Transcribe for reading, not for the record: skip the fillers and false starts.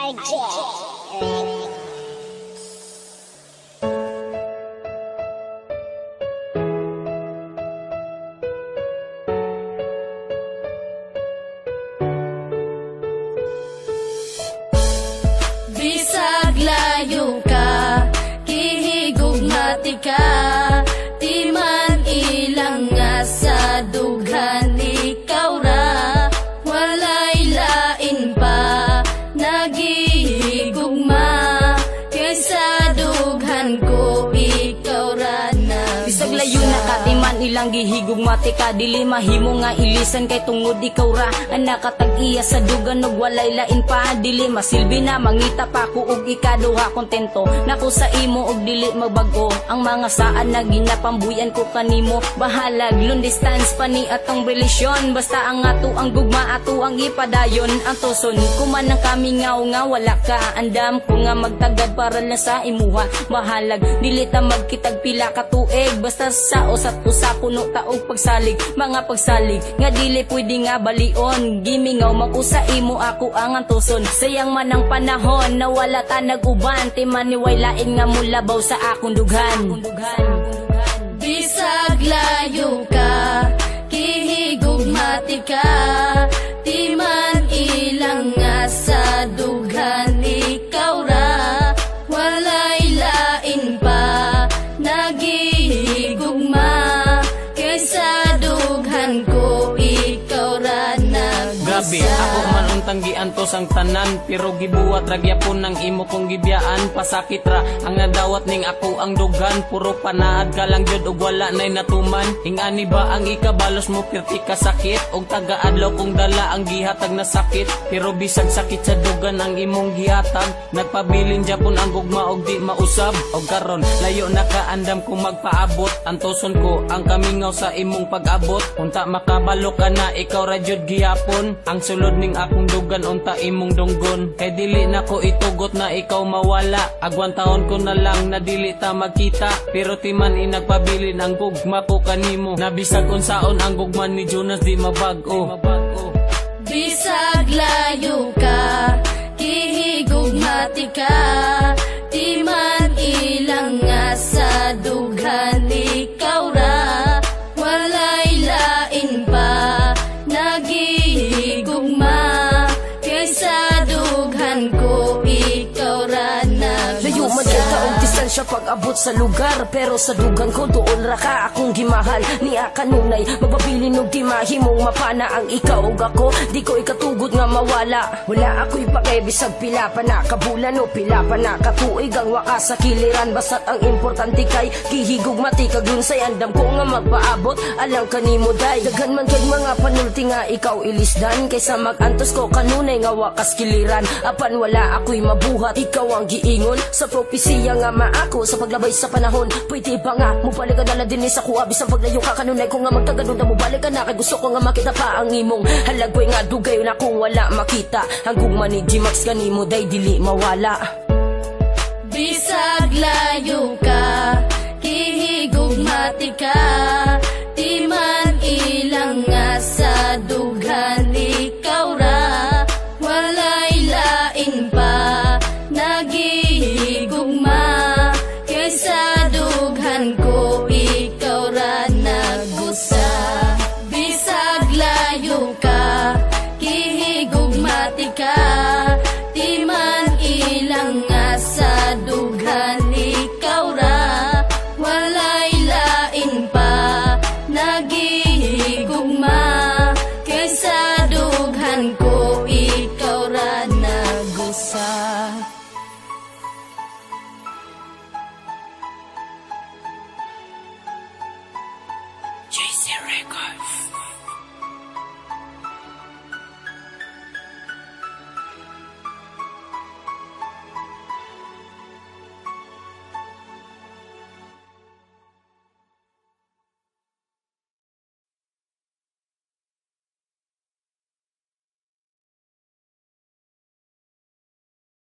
Bisag layo ka, kihigugmati ka, di man ilang nga sa dughan ikaw ra, walay lain pa, nagihigugma, kaysa dughan ko ikaw ra na. Bisag layo na ka, di man ilang gihigugmati ka, dili mahimo nga ilisan kay tungod ikaw ra, ang nakatag-iya sa dugan og walay lain pa, dili masilbi na mangita pa ko og ikaduha kontento nako sa imo og dili magbago ang mga saan na ginapambuyan ko kanimo, bahalag long distance pa ni atong relasyon, basta ang ato ang gugma ato ang ipadayon, ang tuson kuman ng kami nga wala ka, andam ko nga magtagad para lang sa imuha, bahalag dili ta magkitag pila ka tuig, basta sa usat usa puno taog pagsalig, mga pagsalig nga dili pwede nga balion, gimingaw mag-usa imo ako ang antuson, sayang man ang panahon na wala ta nag-uban, timaniway lain nga mulabaw sa akong dughan. Bisag layo ka, kihigugmati ka, di man ilang nga sa dughan ikaw ra, walay lain pa, nagihigugma, kaysa dughan ko ikaw ra nagbisa. Grabe, ako man untang giantos ang tanan, pero gibuwat ragyapon ng imo kong gibiyaan, pasakit ra ang nadawat ning ako ang dugan, puro panaad ka lang jud og wala nay natuman, ingani ba ang ikabalos mo pirti ka sakit, og taga-adlaw kong dala ang gihatag na sakit, pero bisag sakit sa dugan ang imong gihatag, nagpabilin japon ang gugma og di mausab, og karon layo na kaandam kung magpaabot, antoson ko ang kamingaw sa imong pag-abot, unta makabalo ka na ikaw ra jud gihapon, ang sulod ning akong dugan unta imong dunggon, kay dili na ko itugot na ikaw mawala, agwan taon ko na lang na dili ta magkita, pero timan inagpabilin ang gugma ko kanimo, nabisag unsaon ang gugma ni Jonas di mabag-o. Bisag layo ka, kihigugmati ka, di man ilang nga sa dughan ikaw ra, walay lain pa, nagihigugma, kaysa dughan ko ikaw ra na. Layo man kay taong distansya pag-abot sa lugar, pero sa dugan ko doon ra ka akong gimahal, niya kanunay mababilin og di mahimong mapana ang ikaw ug ako, di ko ikatugod nga mawala, wala ako'y pakebisag pila pa na kabulan o pila pa na katuig ang wakas sa kiliran, basta't ang importante kay kihigugmati kag lunsay, andam ko nga magpaabot alang kanimo day, daghan man kay mga panulti nga ikaw ilisdan, kaysa mag-antos ko kanunay nga wakas kiliran, apan wala ako'y mabuhat, ikaw ang giingon sa propesiya nga maako sa paglabay sa panahon, pwede ba nga mubalik ka na din sa kuha, bisang paglayo ka kanunay ko nga magtagadon na mubalik ka na, kay gusto ko nga makita pa ang imong halagway nga dugay na kung wala makita, ang gugma ni G-Max kanimo day dili mawala. Bisag layo ka, kihigugmati ka, di man ilang nga sa dughan ikaw ra, walay lain pa, nagihigugma, kaysa dughan ko ikaw ra nagbusa. Bisag layo ka, kihigugmati ka, di man ilang nga sa dughan ikaw ra, walay lain pa, nagihigugma,